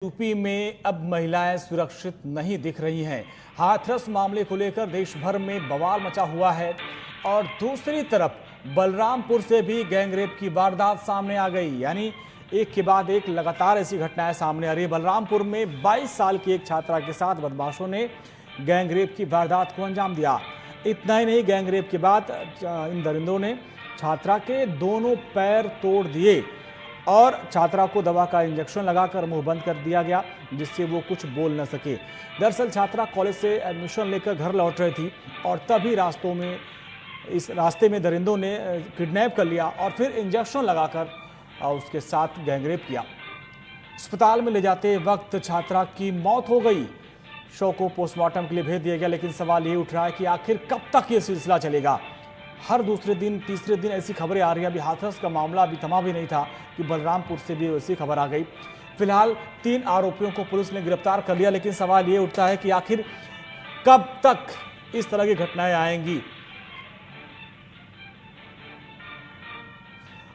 UP में अब महिलाएं सुरक्षित नहीं दिख रही हैं। हाथरस मामले को लेकर देश भर में बवाल मचा हुआ है और दूसरी तरफ बलरामपुर से भी गैंगरेप की वारदात सामने आ गई। यानी एक के बाद एक लगातार ऐसी घटनाएं सामने आ रही है। बलरामपुर में 22 साल की एक छात्रा के साथ बदमाशों ने गैंगरेप की वारदात को अंजाम दिया। इतना ही नहीं, गैंगरेप के बाद इन दरिंदों ने छात्रा के दोनों पैर तोड़ दिए और छात्रा को दवा का इंजेक्शन लगाकर मुंह बंद कर दिया गया, जिससे वो कुछ बोल न सके। दरअसल छात्रा कॉलेज से एडमिशन लेकर घर लौट रही थी और तभी इस रास्ते में दरिंदों ने किडनैप कर लिया और फिर इंजेक्शन लगाकर उसके साथ गैंगरेप किया। अस्पताल में ले जाते वक्त छात्रा की मौत हो गई। शव को पोस्टमार्टम के लिए भेज दिया गया, लेकिन सवाल ये उठ रहा है कि आखिर कब तक ये सिलसिला चलेगा। हर दूसरे दिन तीसरे दिन ऐसी खबरें आ रही हैं। अभी हाथरस का मामला अभी थमा भी नहीं था कि बलरामपुर से भी वैसी खबर आ गई। फिलहाल 3 आरोपियों को पुलिस ने गिरफ्तार कर लिया, लेकिन सवाल ये उठता है कि आखिर कब तक इस तरह की घटनाएं आएंगी।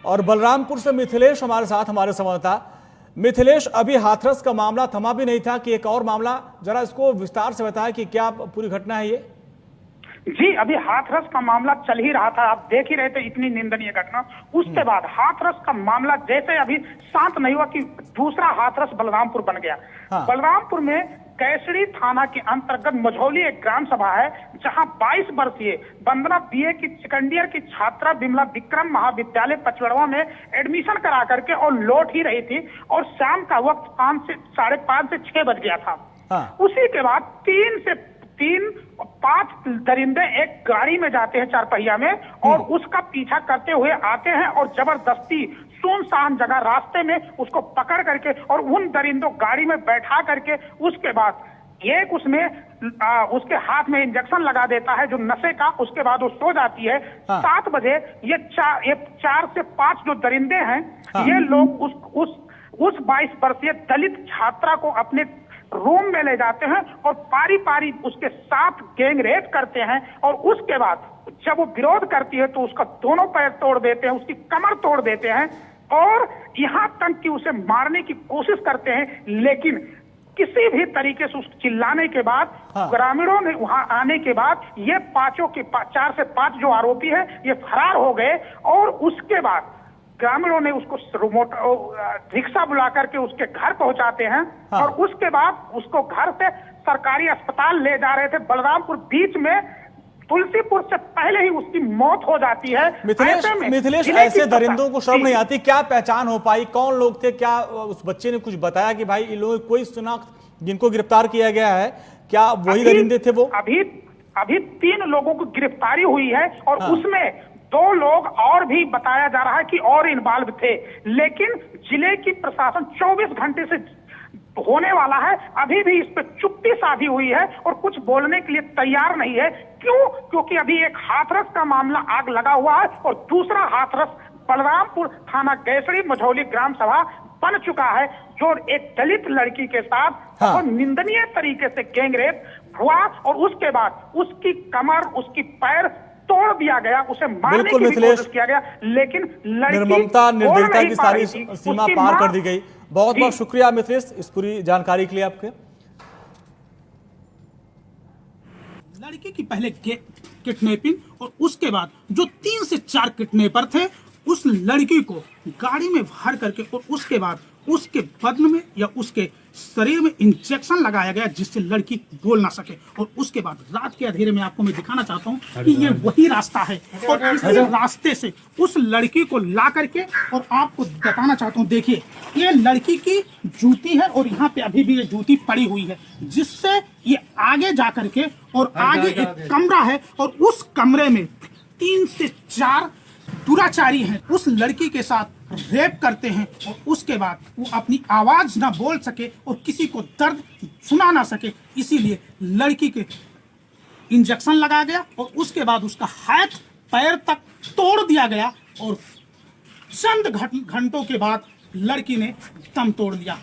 और बलरामपुर से मिथिलेश हमारे साथ, हमारे संवाददाता। मिथिलेश, अभी हाथरस का मामला थमा भी नहीं था कि एक और मामला, जरा इसको विस्तार से बताएं कि क्या पूरी घटना है ये। जी, अभी हाथरस का मामला चल ही रहा था, आप देख ही रहे थे, इतनी निंदनीय घटना। उसके बाद हाथरस का मामला जैसे अभी शांत नहीं हुआ कि दूसरा हाथरस बलरामपुर बन गया। हाँ। बलरामपुर में कैसड़ी थाना के अंतर्गत मझौली एक ग्राम सभा है, जहां 22 वर्षीय वंदना बीए की सेकंड ईयर की छात्रा विमला विक्रम महाविद्यालय पचवड़वा में एडमिशन करा करके और लौट ही रही थी और शाम का वक्त 5 से 6 बज गया था। हाँ। उसी के बाद 5 दरिंदे एक गाड़ी में जाते हैं 4 पहिया में और उसका पीछा करते हुए आते हैं और जबरदस्ती सुनसान जगह रास्ते में उसको पकड़ करके और उन दरिंदों गाड़ी में बैठा करके उसके बाद एक उसके हाथ में इंजेक्शन लगा देता है जो नशे का। उसके बाद वो सो जाती है। हाँ। 7 बजे ये 4 से 5 जो दरिंदे हैं, हाँ। ये लोग उस 22 वर्षीय दलित छात्रा को अपने रूम में ले जाते हैं और पारी पारी उसके साथ गैंग रेप करते हैं और उसके बाद जब वो विरोध करती है तो उसका दोनों पैर तोड़ देते हैं, उसकी कमर तोड़ देते हैं और यहाँ तक कि उसे मारने की कोशिश करते हैं। लेकिन किसी भी तरीके से उस चिल्लाने के बाद हाँ। ग्रामीणों ने वहां आने के बाद ये 4 से 5 जो आरोपी है ये फरार हो गए और उसके बाद ग्रामीणों ने उसको रिक्शा बुला करके उसके घर पहुंचाते हैं। हाँ। और उसके बाद उसको घर से सरकारी अस्पताल ले जा रहे थे। बलरामपुर बीच में तुलसीपुर से पहले ही उसकी मौत हो जाती है। मिथिलेश, ऐसे दरिंदों को शर्म नहीं आती? क्या पहचान हो पाई, कौन लोग थे? क्या उस बच्चे ने कुछ बताया कि भाई इन लोगों की कोई शिनाख्त जिनको गिरफ्तार किया गया है, क्या वही दरिंदे थे? वो अभी 3 लोगों को गिरफ्तारी हुई है और हाँ। उसमें 2 लोग और भी बताया जा रहा है कि और इन्वॉल्व थे, लेकिन जिले की प्रशासन 24 घंटे से होने वाला है, अभी भी इस पर चुप्पी साधी हुई है और कुछ बोलने के लिए तैयार नहीं है। क्यों? क्योंकि अभी एक हाथरस का मामला आग लगा हुआ है और दूसरा हाथरस बलरामपुर थाना कैसड़ी मझौली ग्राम सभा बन चुका है, जो एक दलित लड़की के साथ हाँ। और निंदनीय तरीके से गैंगरेप हुआ और उसके बाद उसकी कमर, उसकी पैर तोड़ दिया गया, उसे मारने की भी कोशिश किया गया, लेकिन निर्ममता, निर्दयता की सारी सीमा पार कर दी गई। बहुत बहुत शुक्रिया मिथिलेश इस पूरी जानकारी के लिए आपके। लड़की की पहले किडनैपिंग और उसके बाद जो 3 से 4 किडनैपर थे उस लड़की को गाड़ी में भर करके और उसके बाद उसके बदन में या उसके शरीर में इंजेक्शन लगाया गया जिससे लड़की बोल ना सके। और उसके बाद रात के अंधेरे में आपको मैं दिखाना चाहता हूँ कि ये वही रास्ता है और इस रास्ते से उस लड़की को ला करके और आपको बताना चाहता हूँ, देखिए ये लड़की की जूती है और यहाँ पे अभी भी ये जूती पड़ी हुई है, जिससे ये आगे जा करके और आगे एक कमरा है और उस कमरे में 3 से 4 दुराचारी हैं, उस लड़की के साथ रेप करते हैं और उसके बाद वो अपनी आवाज ना बोल सके और किसी को दर्द सुना ना सके, इसीलिए लड़की के इंजेक्शन लगाया गया और उसके बाद उसका हाथ पैर तक तोड़ दिया गया और चंद घंटों के बाद लड़की ने दम तोड़ लिया।